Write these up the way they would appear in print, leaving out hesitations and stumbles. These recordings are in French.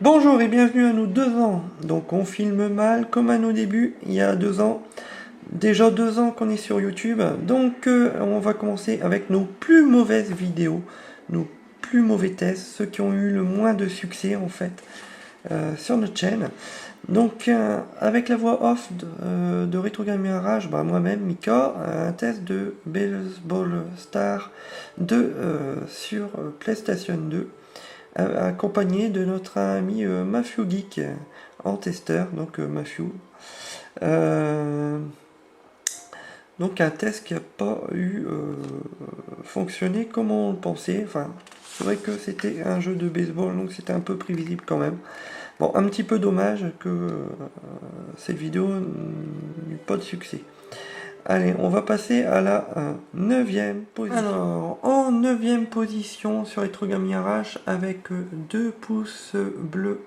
Bonjour et bienvenue à nos 2 ans. Donc on filme mal comme à nos débuts, il y a 2 ans. Déjà 2 ans qu'on est sur YouTube. Donc on va commencer avec nos plus mauvaises vidéos, nos plus mauvais tests, ceux qui ont eu le moins de succès en fait sur notre chaîne. Donc avec la voix off de Retro Gamer Rage, moi-même, Mika, un test de Baseball Star 2 sur PlayStation 2 accompagné de notre ami Mafiu Geek en testeur, donc Mafiu. Donc un test qui n'a pas eu fonctionné comme on le pensait. Enfin, c'est vrai que c'était un jeu de baseball, donc c'était un peu prévisible quand même. Bon, un petit peu dommage que cette vidéo n'eut pas de succès. Allez, on va passer à la 9e position. Alors, en 9e position sur Retro Gaming RH avec 2 pouces bleus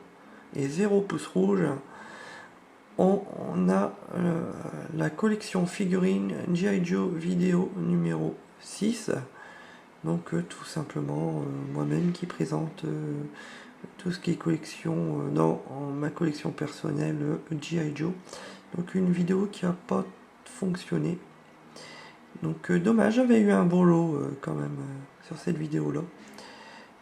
et 0 pouce rouge, on a la collection figurine G.I. Joe vidéo numéro 6. Donc tout simplement moi-même qui présente tout ce qui est collection dans ma collection personnelle G.I. Joe. Donc une vidéo qui n'a pas fonctionné. Donc dommage, j'avais eu un bon lot quand même sur cette vidéo là.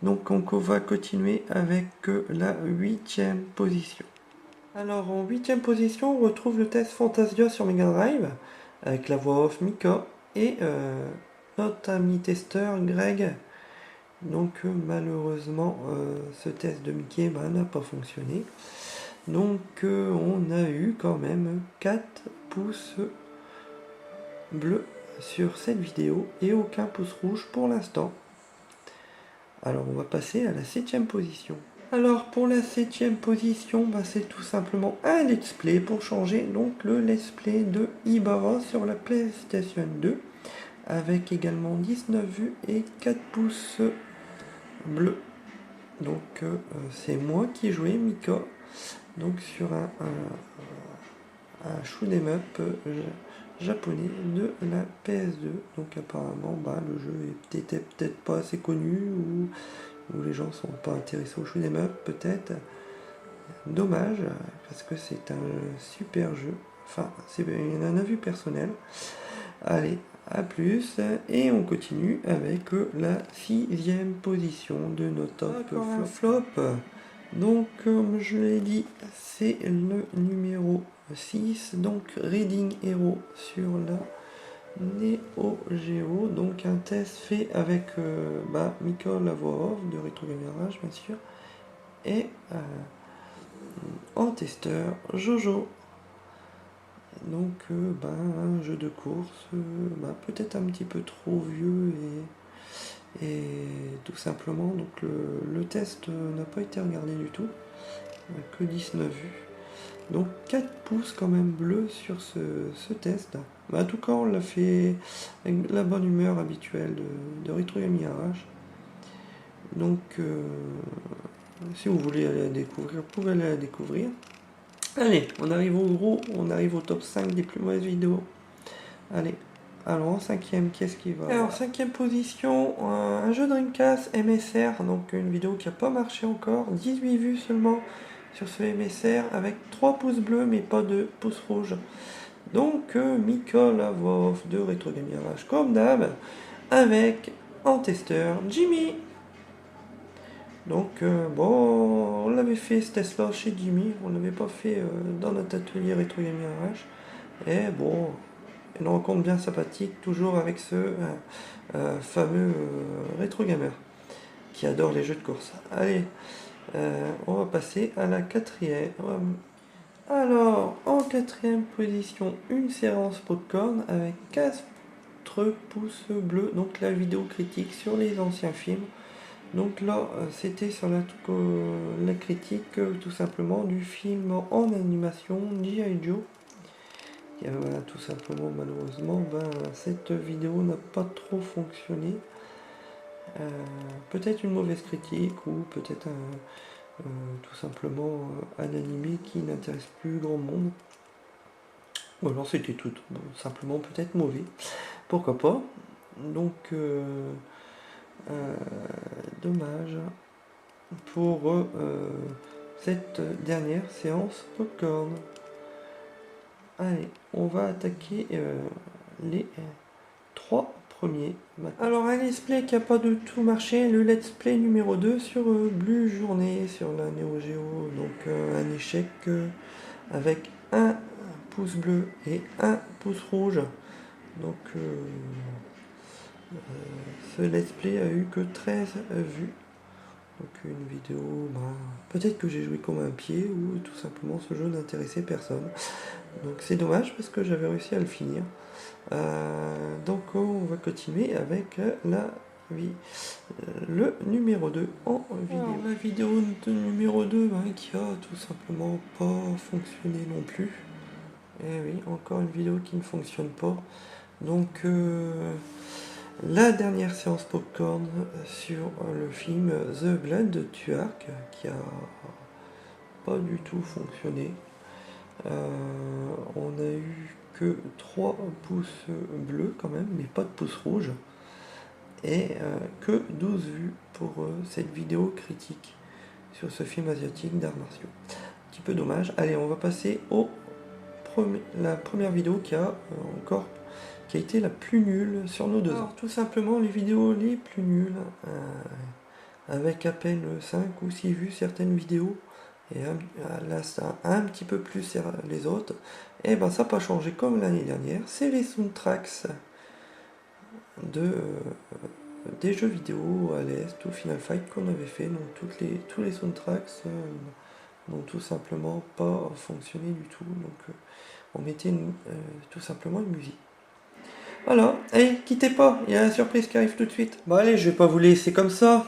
Donc on va continuer avec la 8e position. Alors en 8e position, on retrouve le test Fantasia sur Mega Drive avec la voix off Mika et notre ami testeur Greg. Donc malheureusement ce test de Mickey n'a pas fonctionné. Donc on a eu quand même 4 pouces bleus sur cette vidéo et aucun pouce rouge pour l'instant. Alors on va passer à la 7e position. Alors pour la 7e position, c'est tout simplement un let's play pour changer. Donc le let's play de Ibarra sur la PlayStation 2 avec également 19 vues et 4 pouces bleus. Donc c'est moi qui jouais Mika. Donc sur un shoot 'em up japonais de la PS2. Donc apparemment le jeu était peut-être pas assez connu ou les gens sont pas intéressés au shoot 'em up peut-être. Dommage parce que c'est un super jeu. Enfin, c'est un avis personnel. Allez, à plus et on continue avec la 6e position de notre top flop. Donc comme je l'ai dit, c'est le numéro 6, donc Reading Hero sur la Neo Geo. Donc un test fait avec Mika la voix off de Retro Gamer Rage bien sûr et en testeur Jojo. Donc un jeu de course peut-être un petit peu trop vieux et tout simplement donc le test n'a pas été regardé du tout, que 19 vues. Donc 4 pouces quand même bleus sur ce test. En tout cas on l'a fait avec la bonne humeur habituelle de Retro Gaming RH. Donc si vous voulez aller la découvrir, vous pouvez aller la découvrir. Allez, on arrive au gros, on arrive au top 5 des plus mauvaises vidéos. Allez, alors en 5e, qu'est-ce qui va? Alors 5e position, un jeu Dreamcast MSR, donc une vidéo qui n'a pas marché encore, 18 vues seulement sur ce MSR avec 3 pouces bleus mais pas de pouces rouges. Donc Mika la voix off de Retro Gaming RH comme d'hab, avec en testeur Jimmy. Donc on l'avait fait ce test là chez Jimmy, on l'avait pas fait dans notre atelier Retro Gaming RH. Et bon, une rencontre bien sympathique, toujours avec ce fameux Retro Gamer qui adore les jeux de course. Allez, on va passer à la 4e. Alors, en 4e position, une séance popcorn avec 4 pouces bleus, donc la vidéo critique sur les anciens films. Donc là, c'était sur la critique tout simplement du film en animation G.I. Joe. Et tout simplement, malheureusement, cette vidéo n'a pas trop fonctionné. Peut-être une mauvaise critique ou peut-être tout simplement un animé qui n'intéresse plus grand monde. Ou alors c'était tout simplement peut-être mauvais. Pourquoi pas. Donc dommage pour cette dernière séance popcorn. Allez, on va attaquer les 3 premiers. Alors un let's play qui n'a pas du tout marché, le let's play numéro 2 sur Blue Journée, sur la Neo Geo. Donc un échec avec un pouce bleu et un pouce rouge. Donc ce let's play a eu que 13 vues. Donc une vidéo, peut-être que j'ai joué comme un pied ou tout simplement ce jeu n'intéressait personne. Donc c'est dommage parce que j'avais réussi à le finir. Donc on va continuer avec le numéro 2 en vidéo. Alors, la vidéo de numéro 2 qui a tout simplement pas fonctionné non plus. Et oui, encore une vidéo qui ne fonctionne pas. Donc la dernière séance popcorn sur le film The Blood Tuark qui a pas du tout fonctionné. On a eu que 3 pouces bleus quand même, mais pas de pouce rouge. Et que 12 vues pour cette vidéo critique sur ce film asiatique d'arts martiaux. Un petit peu dommage. Allez, on va passer la première vidéo qui a été la plus nulle sur nos 2 ans. Tout simplement les vidéos les plus nulles, avec à peine 5 ou 6 vues certaines vidéos, et là ça un petit peu plus les autres, et ben ça n'a pas changé comme l'année dernière, c'est les soundtracks des jeux vidéo à l'Est ou Final Fight qu'on avait fait, donc tous les soundtracks n'ont tout simplement pas fonctionné du tout, donc on mettait tout simplement une musique. Voilà, allez, quittez pas, il y a la surprise qui arrive tout de suite. Bon allez, je vais pas vous laisser comme ça.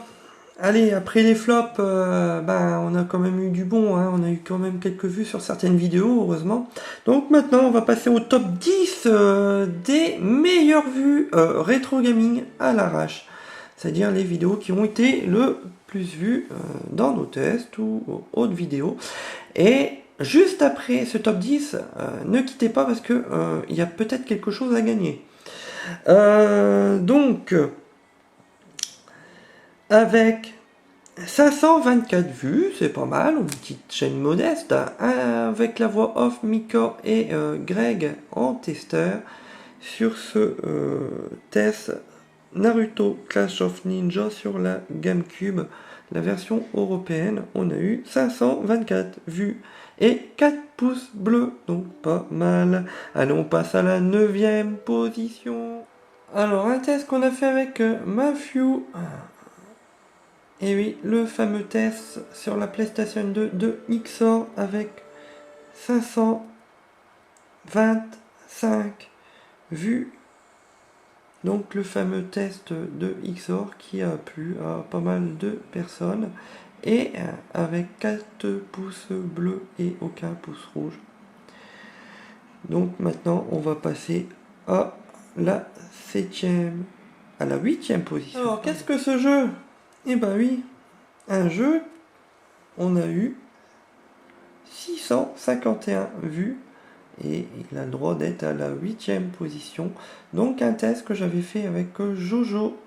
Allez, après les flops, on a quand même eu du bon, hein. On a eu quand même quelques vues sur certaines vidéos, heureusement. Donc maintenant, on va passer au top 10 des meilleures vues rétro gaming à l'arrache. C'est-à-dire les vidéos qui ont été le plus vues dans nos tests ou autres vidéos. Et juste après ce top 10, ne quittez pas parce que il y a peut-être quelque chose à gagner. Donc, avec 524 vues, c'est pas mal, une petite chaîne modeste, avec la voix off Mika et Greg en testeur sur ce test Naruto Clash of Ninja sur la GameCube, la version européenne. On a eu 524 vues et 4 pouces bleus, donc pas mal. Allez, on passe à la 9e position. Alors, un test qu'on a fait avec Matthew. Et oui, le fameux test sur la PlayStation 2 de XOR avec 525 vues. Donc le fameux test de XOR qui a plu à pas mal de personnes. Et avec 4 pouces bleus et aucun pouce rouge. Donc maintenant on va passer à la 7e, à la 8e position. Alors qu'est-ce que ce jeu? Eh ben oui, un jeu, on a eu 651 vues et il a le droit d'être à la 8e position. Donc un test que j'avais fait avec Jojo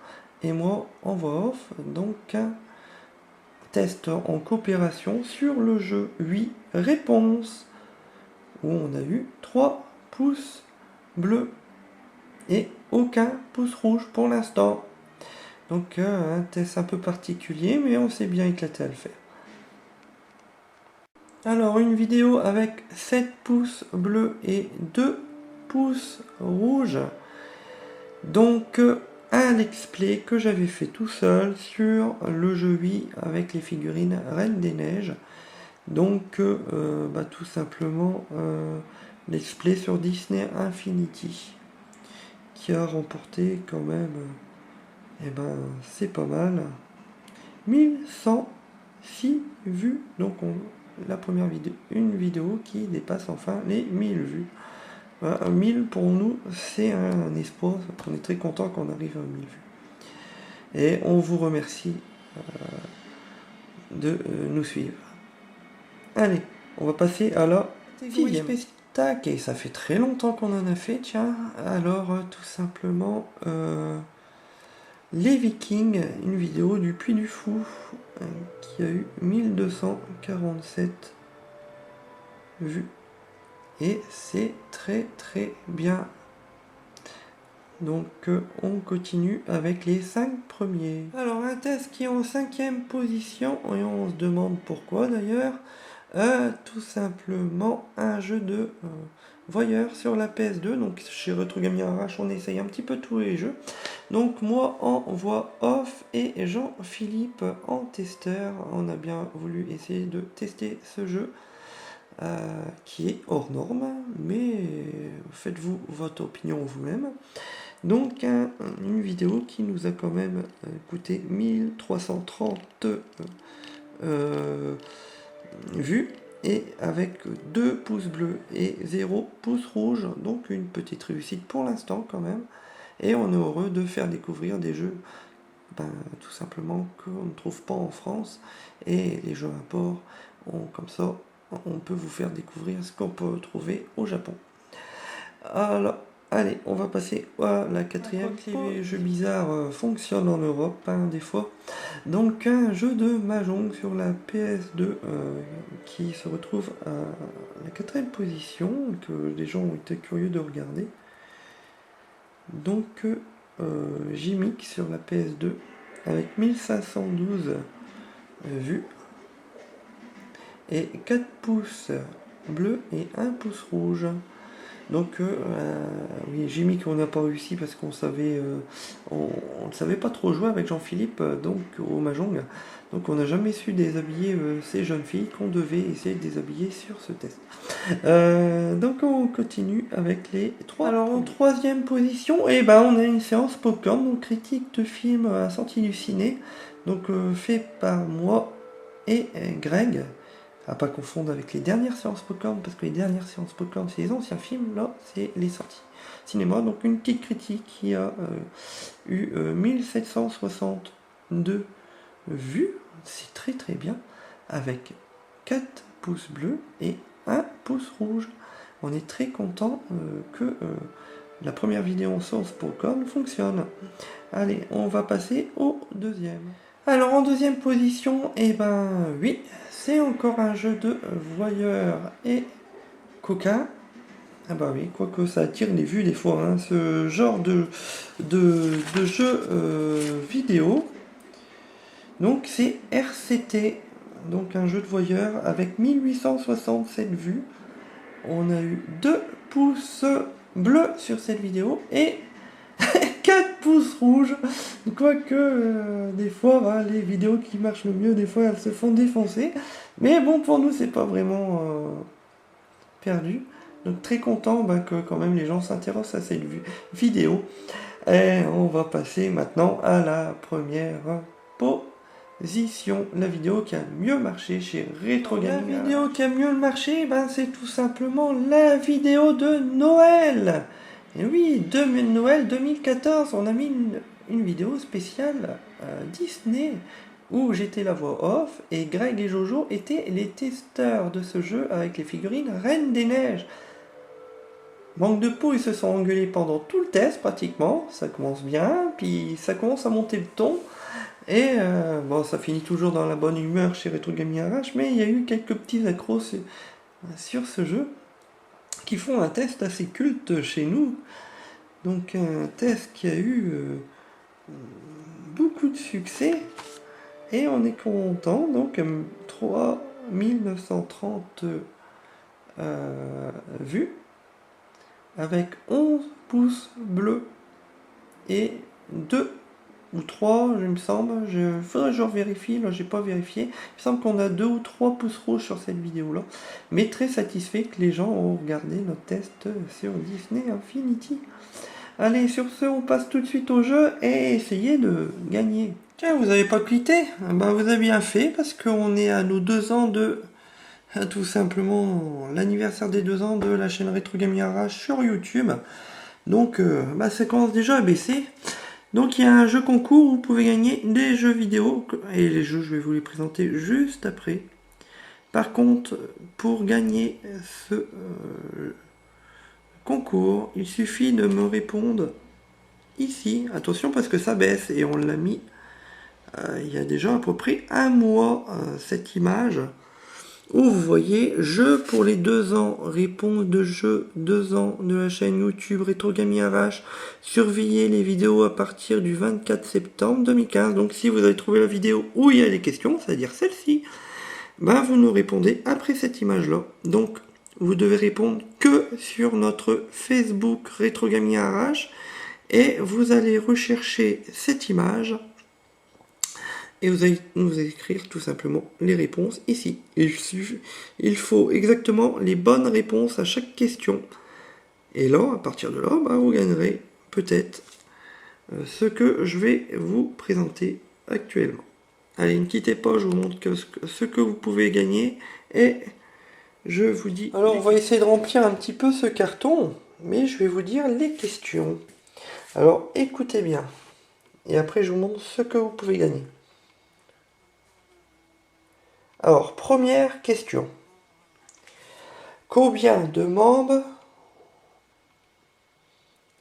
et moi en voix off. Donc un test en coopération sur le jeu 8 réponses où on a eu 3 pouces bleus et aucun pouce rouge pour l'instant. Donc un test un peu particulier, mais on s'est bien éclaté à le faire. Alors une vidéo avec 7 pouces bleus et 2 pouces rouges. Donc un let's play que j'avais fait tout seul sur le jeu Wii avec les figurines Reine des Neiges. Donc tout simplement let's play sur Disney Infinity qui a remporté quand même... c'est pas mal. 1106 vues. Donc la première vidéo, une vidéo qui dépasse enfin les 1000 vues. 1000 pour nous, c'est un espoir. On est très content qu'on arrive à 1000 vues. Et on vous remercie de nous suivre. Allez, on va passer à la 6e. Tac, et ça fait très longtemps qu'on en a fait, tiens. Alors, tout simplement... Les Vikings, une vidéo du Puy du Fou qui a eu 1247 vues. Et c'est très bien. Donc on continue avec les 5 premiers. Alors un test qui est en 5e position, et on se demande pourquoi d'ailleurs. Tout simplement un jeu de voyeur sur la PS2. Donc chez Retro Gaming Arrache, on essaye un petit peu tous les jeux. Donc moi en voix off et Jean-Philippe en testeur. On a bien voulu essayer de tester ce jeu. Qui est hors norme, mais faites-vous votre opinion vous-même. Donc une vidéo qui nous a quand même coûté 1330 vues, et avec 2 pouces bleus et 0 pouce rouge, donc une petite réussite pour l'instant quand même. Et on est heureux de faire découvrir des jeux tout simplement qu'on ne trouve pas en France, et les jeux import, comme ça on peut vous faire découvrir ce qu'on peut trouver au Japon. Alors, allez, on va passer à la 4e. Les jeux bizarres fonctionnent en Europe, des fois. Donc, un jeu de Mahjong sur la PS2 qui se retrouve à la 4e position, que les gens ont été curieux de regarder. Donc, Gimmick sur la PS2 avec 1512 vues. Et 4 pouces bleus et 1 pouce rouge. Donc oui, Jimmy qu'on n'a pas réussi parce qu'on savait on ne savait pas trop jouer avec Jean-Philippe donc au Mahjong. Donc on n'a jamais su déshabiller ces jeunes filles qu'on devait essayer de déshabiller sur ce test. Donc on continue avec les 3. Alors en 3e position, on a une séance popcorn, donc critique de film à sortie du ciné. Donc fait par moi et Greg. À pas confondre avec les dernières séances popcorn, parce que les dernières séances popcorn, c'est les anciens films, là, c'est les sorties cinéma. Donc une petite critique qui a eu 1762 vues, c'est très bien, avec 4 pouces bleus et 1 pouce rouge. On est très content que la première vidéo en séance popcorn fonctionne. Allez, on va passer au 2e. Alors en 2e position, oui, c'est encore un jeu de voyeur et coquin. Ah bah oui, quoique ça attire les vues des fois, ce genre de jeu vidéo. Donc c'est RCT, donc un jeu de voyeur avec 1867 vues. On a eu 2 pouces bleus sur cette vidéo et 4 pouces rouges. Quoique des fois les vidéos qui marchent le mieux, des fois elles se font défoncer. Mais bon, pour nous c'est pas vraiment perdu. Donc très content que quand même les gens s'intéressent à cette vidéo. Et on va passer maintenant à la première position. La vidéo qui a mieux marché chez Retro Gaming. La vidéo qui a mieux marché, c'est tout simplement la vidéo de Noël. Et oui, Noël 2014, on a mis une vidéo spéciale Disney où j'étais la voix off et Greg et Jojo étaient les testeurs de ce jeu avec les figurines Reine des Neiges. Manque de peau, ils se sont engueulés pendant tout le test pratiquement, ça commence bien, puis ça commence à monter le ton. Et ça finit toujours dans la bonne humeur chez Retro Gaming Arrache, mais il y a eu quelques petits accros sur ce jeu qui font un test assez culte chez nous. Donc un test qui a eu beaucoup de succès et on est content. Donc 3930 vues avec 11 pouces bleus et 2 ou 3, il me semble, faudrait que je vérifie, là j'ai pas vérifié, il me semble qu'on a 2 ou 3 pouces rouges sur cette vidéo là, mais très satisfait que les gens ont regardé notre test sur Disney Infinity. Allez, sur ce, on passe tout de suite au jeu et essayez de gagner. Tiens, vous avez pas quitté? Vous avez bien fait, parce qu'on est à nos 2 ans de... tout simplement l'anniversaire des 2 ans de la chaîne Retro Gaming Arrache sur YouTube. Donc ça commence déjà à baisser. Donc il y a un jeu concours où vous pouvez gagner des jeux vidéo. Et les jeux, je vais vous les présenter juste après. Par contre, pour gagner ce concours, il suffit de me répondre ici. Attention parce que ça baisse et on l'a mis il y a déjà à peu près un mois cette image où vous voyez jeu pour les 2 ans, réponse de jeu 2 ans de la chaîne YouTube Retro Gaming Arrache, surveillez les vidéos à partir du 24 septembre 2015. Donc si vous avez trouvé la vidéo où il y a des questions, c'est-à-dire celle-ci, ben vous nous répondez après cette image-là. Donc vous devez répondre que sur notre Facebook Retro Gaming Arrache et vous allez rechercher cette image. Et vous allez nous écrire tout simplement les réponses ici. Il faut exactement les bonnes réponses à chaque question. Et là, à partir de là, bah, vous gagnerez peut-être ce que je vais vous présenter actuellement. Allez, ne quittez pas, je vous montre ce que vous pouvez gagner. Et je vous dis... Alors, on va essayer de remplir un petit peu ce carton, mais je vais vous dire les questions. Alors, écoutez bien. Et après, je vous montre ce que vous pouvez gagner. Alors, première question. Combien de membres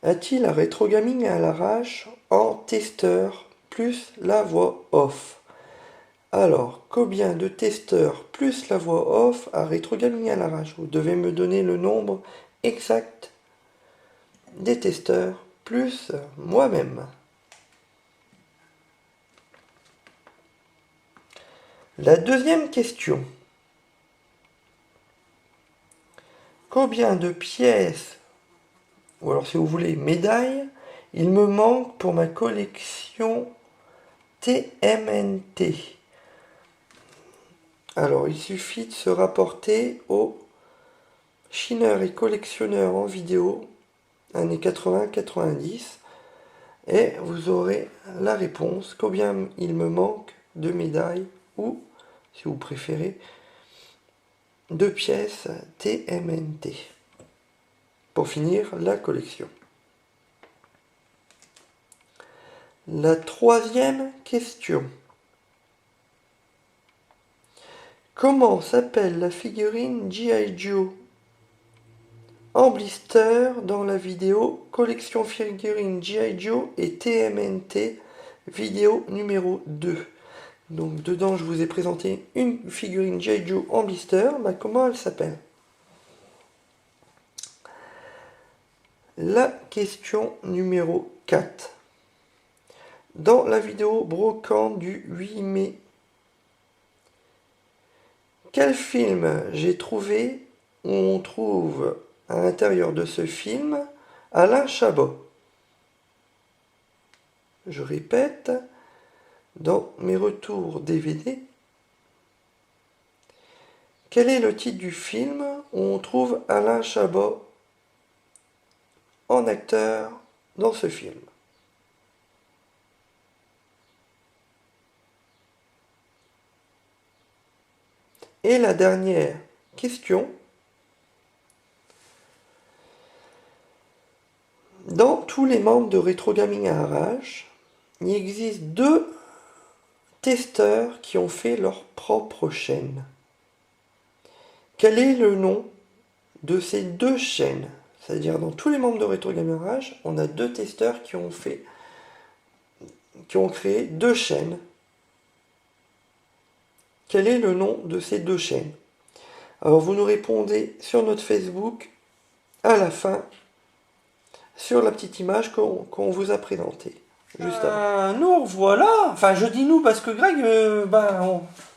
a-t-il à Retro Gaming à l'arrache en testeur plus la voix off? Alors, combien de testeurs plus la voix off à Retro Gaming à l'arrache? Vous devez me donner le nombre exact des testeurs plus moi-même. La deuxième question. Combien de pièces, ou alors si vous voulez médailles, il me manque pour ma collection TMNT? Alors il suffit de se rapporter au chineur et collectionneur en vidéo années 80-90 et vous aurez la réponse, combien il me manque de médailles ou, si vous préférez, de pièces TMNT pour finir la collection. La troisième question. Comment s'appelle la figurine G.I. Joe en blister dans la vidéo collection figurine G.I. Joe et TMNT vidéo numéro 2? Donc dedans je vous ai présenté une figurine G.I. Joe en blister. Bah, comment elle s'appelle? La question numéro 4. Dans la vidéo brocante du 8 mai, quel film j'ai trouvé où on trouve à l'intérieur de ce film Alain Chabat? Je répète, dans mes retours DVD, quel est le titre du film où on trouve Alain Chabat en acteur dans ce film? Et la dernière question. Dans tous les membres de Retro Gaming à Arrache, il existe 2 testeurs qui ont fait leur propre chaîne. Quel est le nom de ces 2 chaînes? C'est-à-dire dans tous les membres de Retro Gaming à Arrache, on a 2 testeurs qui ont créé 2 chaînes. Quel est le nom de ces 2 chaînes? Alors vous nous répondez sur notre Facebook à la fin sur la petite image qu'on vous a présentée. Juste avant. Nous revoilà. Enfin, je dis nous parce que Greg,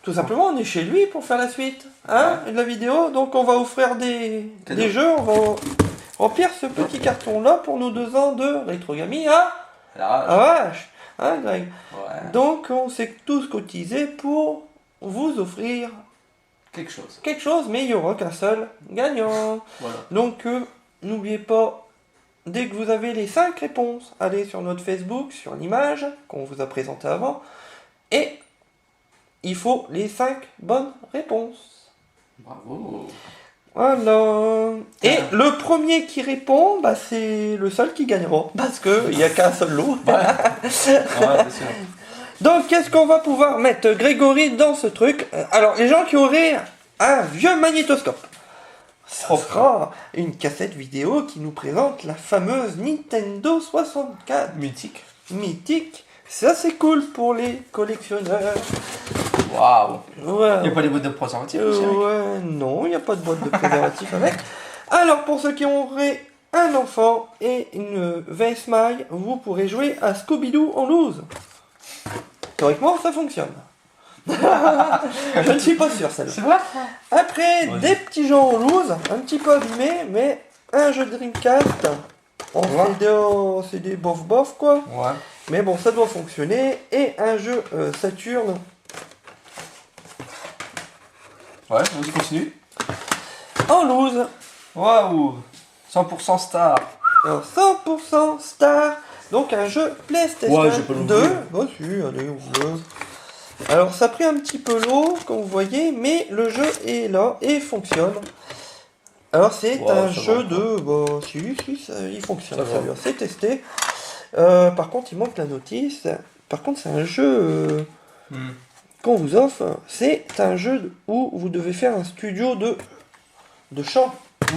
tout simplement, on est chez lui pour faire la suite de la vidéo. Donc, on va offrir des jeux. On va remplir ce petit carton-là pour nos 2 ans de Retro Gaming à Arrache. Hein, Greg? Ouais. Donc, on s'est tous cotisés pour vous offrir quelque chose, mais il n'y aura qu'un seul gagnant. Voilà. Donc, n'oubliez pas. Dès que vous avez les 5 réponses, allez sur notre Facebook, sur l'image qu'on vous a présentée avant, et il faut les 5 bonnes réponses. Bravo. Voilà. Et le premier qui répond, c'est le seul qui gagnera, parce qu'il n'y a qu'un seul lot. Ouais. Ouais, c'est sûr. Donc, qu'est-ce qu'on va pouvoir mettre, Grégory, dans ce truc? Alors, les gens qui auraient un vieux magnétoscope. Ça sera une cassette vidéo qui nous présente la fameuse Nintendo 64. Mythique. Mythique Ça c'est cool pour les collectionneurs. Waouh. Ouais. Il n'y a pas les boîtes de préservatifs aussi avec? Ouais, non, il n'y a pas de boîte de préservatif avec. Alors, pour ceux qui auraient un enfant et une veste maille, vous pourrez jouer à Scooby-Doo en loose. Théoriquement, ça fonctionne. Je ne suis pas sûr, celle-là. C'est vrai? Après, Ouais. des petits jeux en loose, un petit peu abîmés, mais un jeu de Dreamcast. C'est des bof-bof, quoi. Ouais. Mais bon, ça doit fonctionner. Et un jeu Saturn. Ouais, vas-y, continue. En loose. Waouh. 100% star. Alors 100% Star, donc un jeu PlayStation Ouais, j'ai pas 2. l'ouvrir. Bah si, allez, ouvre-le. Alors ça a pris un petit peu l'eau, comme vous voyez, mais le jeu est là et fonctionne. Alors c'est Ouais, un ça jeu va, de... Bah si, il fonctionne, Ça ça va. va, c'est testé. Par contre, il manque la notice. Par contre, c'est un jeu qu'on vous offre. C'est un jeu où vous devez faire un studio de chant.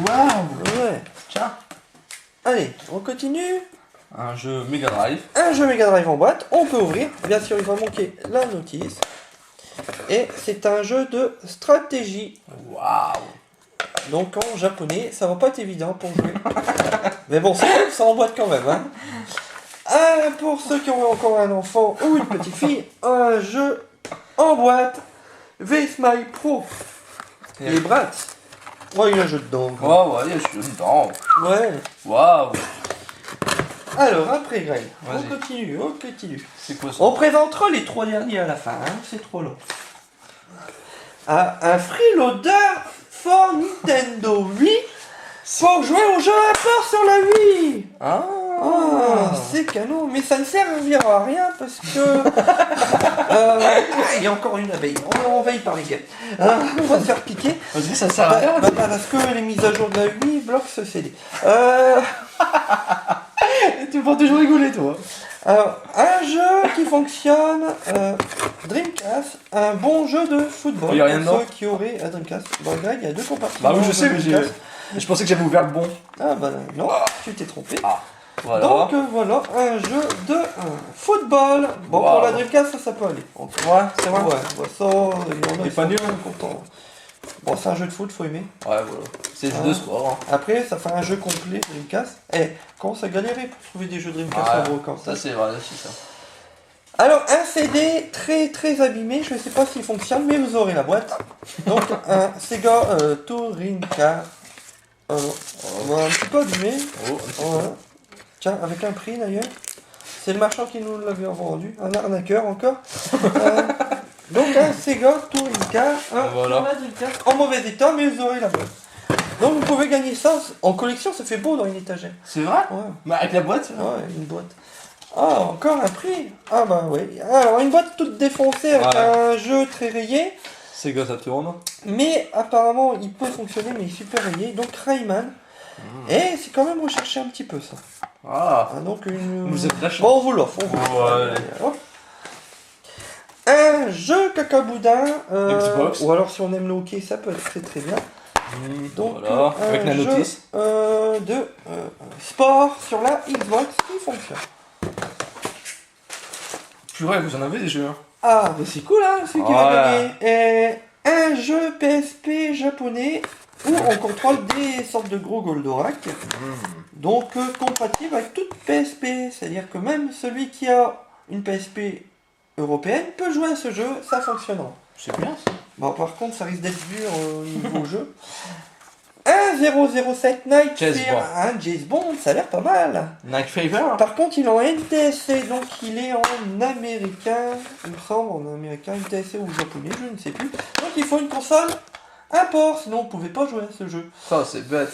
Waouh. Ouais. Tiens. Allez, on continue. Un jeu Mega Drive. Un jeu Mega Drive en boîte, on peut ouvrir. Bien sûr, il va manquer la notice. Et c'est un jeu de stratégie. Waouh. Donc en japonais, ça va pas être évident pour jouer. Mais bon, c'est en boîte quand même. Hein. Pour ceux qui ont encore un enfant ou une petite fille, un jeu en boîte. V-Smile Pro. Et- Les Bratz. Ouais, il y a un jeu dedans. Waouh, allez, je suis dedans. Ouais. Waouh. Alors, après Greg, on Vas-y. continue. C'est quoi ça? On présentera les 3 derniers à la fin, hein, c'est trop long. Un freeloader for Nintendo Wii pour jouer au jeu à port sur la Wii. Ah. C'est canon, mais ça ne servira à rien parce que... il y a encore une abeille, on veille par les gars. On va se faire piquer. Vas-y, ça sert à rien. Parce que les mises à jour de la Wii bloquent ce CD. Tu vas toujours rigoler, toi. Alors, un jeu qui fonctionne, Dreamcast, un bon jeu de football. Il y a rien pour dedans ceux qui auraient un Dreamcast. Dans le grec, il y a 2 compartiments. Bah oui, je sais, de mais Dreamcast. je pensais que j'avais ouvert le bon. Ah bah non, tu t'es trompé. Ah. Voilà. Donc voilà, un jeu de football. Bon, Wow. pour la Dreamcast, ça peut aller. Ouais, c'est vrai. Ouais, bah ça, il y en a, Il est ils pas sont nul. contents. Bon, c'est un jeu de foot, faut aimer. Ouais, voilà. C'est Ah. deux sports. Hein. Après, ça fait un jeu complet Dreamcast. Commence à galérer pour trouver des jeux Dreamcast Ouais, en gros quand Ça, c'est vrai, c'est ça. Alors, un CD très très abîmé, je ne sais pas s'il fonctionne, mais vous aurez la boîte. Donc, un Sega Touring Car. Voilà, un petit peu abîmé. Oh, Voilà. Tiens, avec un prix d'ailleurs. C'est le marchand qui nous l'avait vendu, un arnaqueur encore. Donc, un Sega Touring Car, Voilà. en mauvais état, mais vous aurez la boîte. Donc, vous pouvez gagner ça en collection, ça fait beau dans une étagère. C'est vrai? Ouais. Mais avec la boîte? Ouais, une boîte. Ah, encore un prix. Ah bah oui. Alors, une boîte toute défoncée avec Ouais. un jeu très rayé. Sega Saturn. Mais apparemment, il peut fonctionner, mais il est super rayé. Donc, Rayman. Et c'est quand même recherché un petit peu, ça. Ah. Donc, une... Vous êtes vachant. Bon, on vous l'offre. Ouais. Hop. Un jeu cacaboudin. Xbox. Ou alors, si on aime le hockey, ça peut être très très bien. Donc, Voilà. Avec la jeu, notice. de sport sur la Xbox qui fonctionne. Purée, vous en avez des jeux. Hein. Ah, mais c'est cool, hein, celui qui va Ouais. gagner. Un jeu PSP japonais où on contrôle des sortes de gros Goldorak. Donc, compatible avec toute PSP. C'est-à-dire que même celui qui a une PSP européenne peut jouer à ce jeu, ça fonctionnera. C'est bien ça. Bon, par contre, ça risque d'être dur au niveau jeu. Un 007 Night James Fear, Bond. un James Bond, ça a l'air pas mal. Night Fever. Par contre, il est en NTSC, donc il est en américain, il me semble, en américain, NTSC ou japonais, je ne sais plus. Donc il faut une console import, sinon on ne pouvait pas jouer à ce jeu. Ça, c'est bête.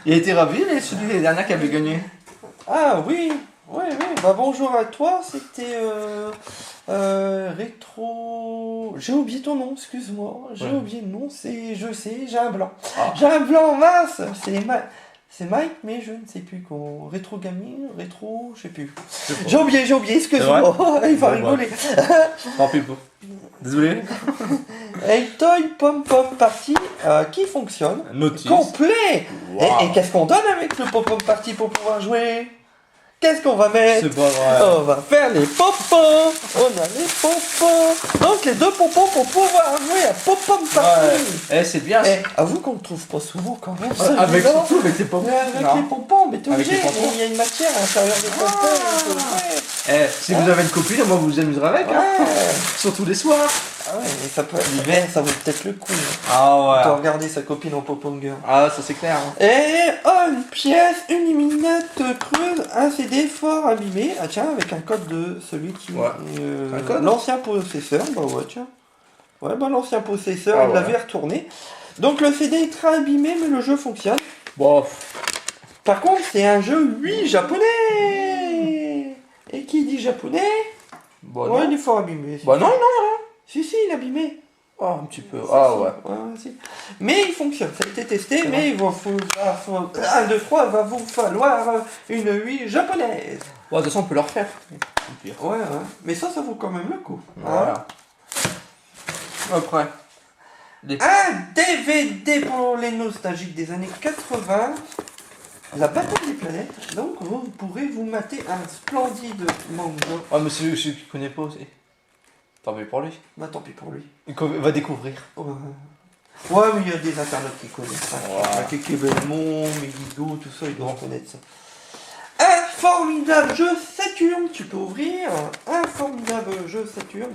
Il a été ravi, celui des derniers qui avait gagné. Ah oui, oui, oui, bah bonjour à toi, c'était Rétro... J'ai oublié ton nom, excuse-moi, j'ai Ouais. oublié le nom, je sais, j'ai un blanc. Ah. J'ai un blanc, mince, c'est Mike, mais je ne sais plus comment. Rétro gaming, rétro, je sais plus. J'ai oublié, excuse-moi. Il va Bon, rigoler. Tant pis pour. Désolé. Et Toy Pom Pom Party qui fonctionne. Notice. Complet. Wow. Et qu'est-ce qu'on donne avec le Pom Pom Party pour pouvoir jouer? qu'est-ce qu'on va mettre? C'est pas vrai. On va faire les pompons. On a les pompons. Donc les deux pompons pour pouvoir jouer à Pom-Pom Party. Ouais. Eh, c'est bien. Eh, avoue qu'on ne trouve pas souvent quand même. Avec celui-là. surtout avec tes pompons. Avec Non. les pompons, mais t'es Avec obligé. les pompons. Il y a une matière à l'intérieur des pompons. Eh, si vous avez une copine, moi vous vous amuserez avec. Hein. Ouais. Surtout les soirs. Ah ouais, mais ça peut l'hiver, ça vaut peut-être le coup. Hein. Ah De ouais. regarder sa copine en Pom-Pom Girl. Ah, ça c'est clair. Hein. Et oh, une pièce, une luminette creuse, un CD fort abîmé. Ah tiens, avec un code de celui qui... Ouais. Un code l'ancien possesseur, bah ouais tiens. Ouais, bah l'ancien possesseur, Ah il ouais. l'avait retourné. Donc le CD est très abîmé, mais le jeu fonctionne. Bon. Par contre, c'est un jeu, oui, japonais. Et qui dit japonais? Bon, Ouais, non. il est fort abîmé. Bah non, non. Si, il est abîmé. Oh, un petit peu. Ah ouais. Si. Mais il fonctionne, ça a été testé, C'est mais il va faut 1, 2, 3, va vous falloir une Wii japonaise. Bon, de toute façon, on peut le refaire. Au pire. Ouais, mais ça vaut quand même le coup. Voilà. Après. Les... Un DVD pour les nostalgiques des années 80. La bataille des planètes. Donc vous pourrez vous mater un splendide manga. Ah, mais c'est celui qui connaît pas aussi. Tant pis pour lui. Bah tant pis pour lui. Il va découvrir. Ouais, mais il y a des internautes qui connaissent ça. Ouais. Kéké Belmont, Megigo, tout ça, ils doivent connaître ça. Un formidable jeu Saturn, tu peux ouvrir. Un formidable jeu Saturn.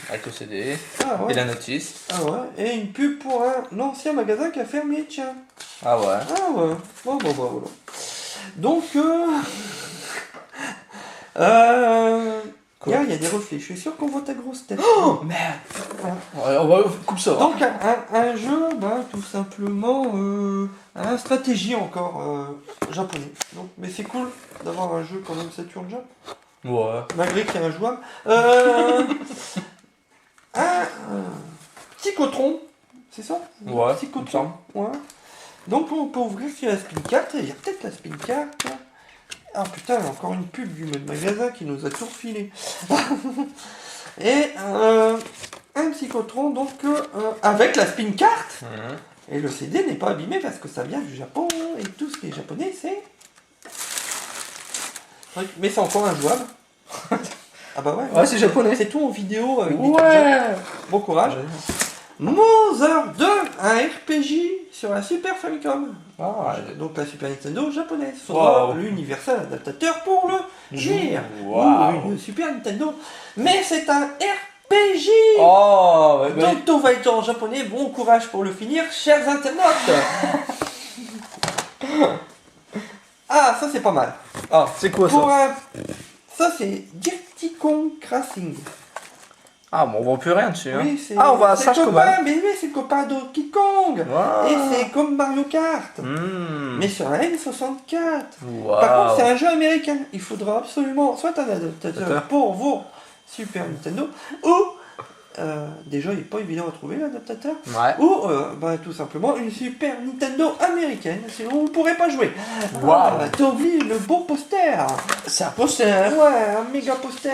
Avec le CD. Ah ouais. Et la notice. Ah ouais. Et une pub pour un ancien magasin qui a fermé, tiens. Ah ouais. Ah ouais. Bon, voilà. Donc, Quoi? il y a des reflets. Je suis sûr qu'on voit ta grosse tête. Oh merde. Ouais, on va coupe ça. Donc un jeu, tout simplement, un stratégie encore japonais. Donc, mais c'est cool d'avoir un jeu quand même Saturn Jap, Ouais. malgré qu'il y a un jouable. Un psychotron, c'est ça? Ouais, il me Psychotron. semble. Ouais. Donc on peut ouvrir sur la spin card. Il y a peut-être la spin card. Ah putain, encore une pub du magasin qui nous a tout refilé. Et un psychotron donc avec la spin card. Et le CD n'est pas abîmé parce que ça vient du Japon et tout ce qui est japonais c'est. Mais c'est encore injouable. Ah bah ouais. Ouais, c'est japonais. C'est tout en vidéo avec des Ouais. trucs. Bon courage. Mother 2, un RPG sur la Super Famicom. Ah, Donc la Super Nintendo japonaise. Faudra Wow. l'universal adaptateur pour le GIR. Wow. Ou une Super Nintendo. Mais c'est un RPG. Oh, ouais, ouais. Donc tout va être en japonais. Bon courage pour le finir, chers internautes. Ah, ça c'est pas mal. Ah, c'est quoi Pour ça? un... Ça c'est Dirty Kong Crashing. Ah, bon, on voit plus rien dessus. Hein. Oui, c'est Ah, on va à c'est Sage copain, Coban. mais oui, c'est le copain de Donkey Kong. Wow. Et c'est comme Mario Kart. Hmm. Mais sur la N64. Wow. Par contre, c'est un jeu américain. Il faudra absolument soit un adaptateur D'accord. pour vos Super Nintendo, ou déjà, il n'est pas évident à trouver l'adaptateur, Ouais. ou tout simplement une Super Nintendo américaine, sinon vous ne pourrez pas jouer. Wow. T'as oublié le beau poster. C'est un poster. Ouais, un méga poster.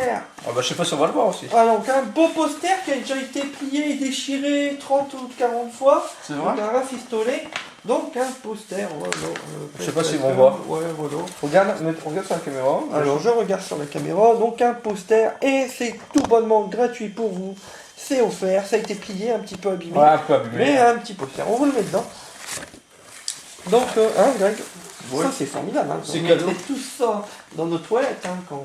Ah, bah, je sais pas si on va le voir aussi. Ah, donc un beau poster qui a déjà été plié et déchiré 30 ou 40 fois. C'est vrai? Donc un rafistolé. Donc un poster. Voilà, Je sais pas s'ils vont voir. Ouais, voilà. Regarde sur la caméra. Alors je regarde sur la caméra, donc un poster et c'est tout bonnement gratuit pour vous. C'est offert, ça a été plié, un petit peu abîmé. Ouais, un peu abîmé. Mais un petit poster, on vous le met dedans. Donc, Greg, Ouais. ça c'est formidable. Hein. C'est On cadeau. mettrait tout ça dans nos toilettes quand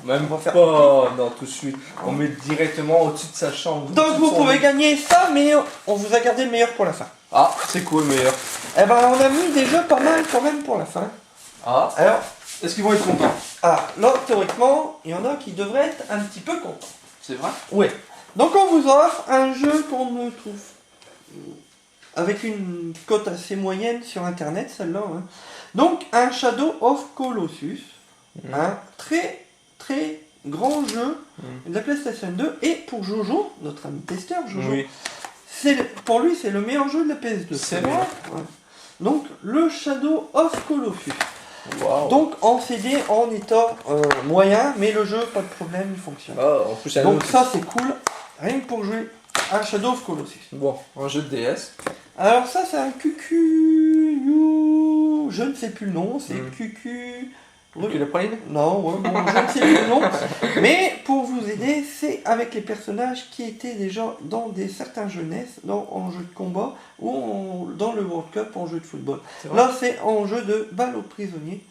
Même on va faire pas, non, tout de suite. On met directement au-dessus de sa chambre. Donc au-dessus de vous son pouvez lit. gagner ça, mais on vous a gardé le meilleur pour la fin. Ah, c'est quoi le meilleur? Eh ben on a mis des jeux pas mal quand même pour la fin. Ah, Alors, est-ce qu'ils vont être contents? là théoriquement, il y en a qui devraient être un petit peu contents. C'est vrai? Oui. Donc on vous offre un jeu qu'on ne trouve avec une cote assez moyenne sur internet, celle-là. Hein. Donc un Shadow of Colossus, un très très grand jeu de la PlayStation 2 et pour Jojo, notre ami testeur Jojo, Oui. pour lui c'est le meilleur jeu de la PS2. C'est vrai? Ouais. Donc le Shadow of Colossus. Wow. Donc en CD en état moyen, mais le jeu pas de problème, il fonctionne. Oh, en plus, il y a un Donc autre. ça c'est cool, rien que pour jouer à Shadow of Colossus. Bon, un jeu de DS. Alors ça c'est un QQ, je ne sais plus le nom, c'est QQ, Tu l'as pris? Non, ouais, bon, je ne sais plus le nom. Mais pour vous aider, c'est avec les personnages qui étaient déjà dans certains jeunesses, en jeu de combat ou dans le World Cup en jeu de football. Là, c'est en jeu de balle aux prisonniers.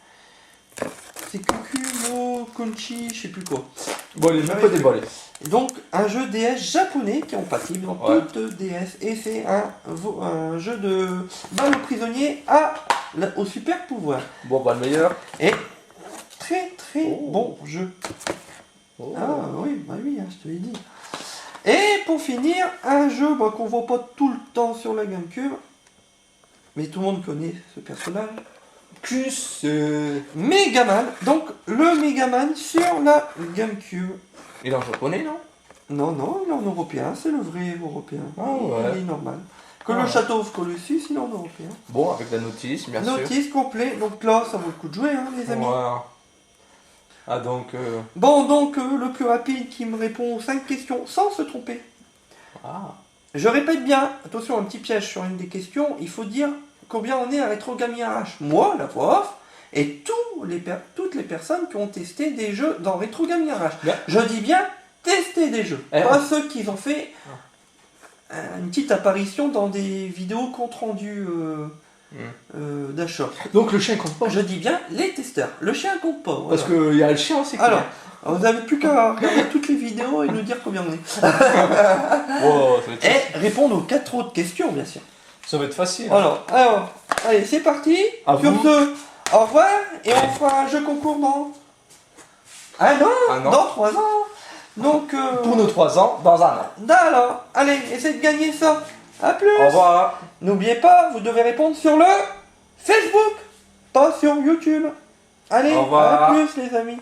C'est Kukumo Kunchi, je sais plus quoi. Bon, il est un peu déballé. Donc, un jeu DS japonais qui est compatible dans toute DS. Et c'est un jeu de balle aux prisonniers au super pouvoir. Bon, bah, le meilleur. Et très bon jeu. Oh. Ah oui, bah oui, je te l'ai dit. Et pour finir, un jeu qu'on voit pas tout le temps sur la GameCube, mais tout le monde connaît ce personnage. Megaman. Donc le Megaman sur la GameCube. Il est en japonais, non? Non, il est en européen, c'est le vrai européen. Ah ouais. Il est normal. Que le Château of Colossus, il est en européen. Bon, avec la notice, bien sûr. Notice complet, donc là, ça vaut le coup de jouer, hein, les amis. Ouais. Ah, donc... Bon, donc, le plus rapide qui me répond aux 5 questions sans se tromper. Ah. Je répète bien, attention, un petit piège sur une des questions, il faut dire combien on est à Retro Gaming RH. Moi, la voix off, et toutes les personnes qui ont testé des jeux dans Retro Gaming RH. Bien. Je dis bien tester des jeux, pas ceux qui ont fait une petite apparition dans des vidéos compte rendu d'achat. Donc le chien compte pas. Je dis bien les testeurs. Le chien compte pas. Voilà. Parce qu'il y a le chien aussi. Alors, vous n'avez plus qu'à regarder toutes les vidéos et nous dire combien on est. Oh, ça va être Et répondre aux 4 autres questions, bien sûr. Ça va être facile. Alors, allez, c'est parti. À Sur vous. ce, au revoir. Et on fera un jeu concours dans... Ah non, dans 3 ans. Donc, Pour nos 3 ans, dans un an. alors, allez, essayez de gagner ça. À plus. Au revoir. N'oubliez pas, vous devez répondre sur le Facebook, pas sur YouTube. Allez, Au revoir. à plus les amis.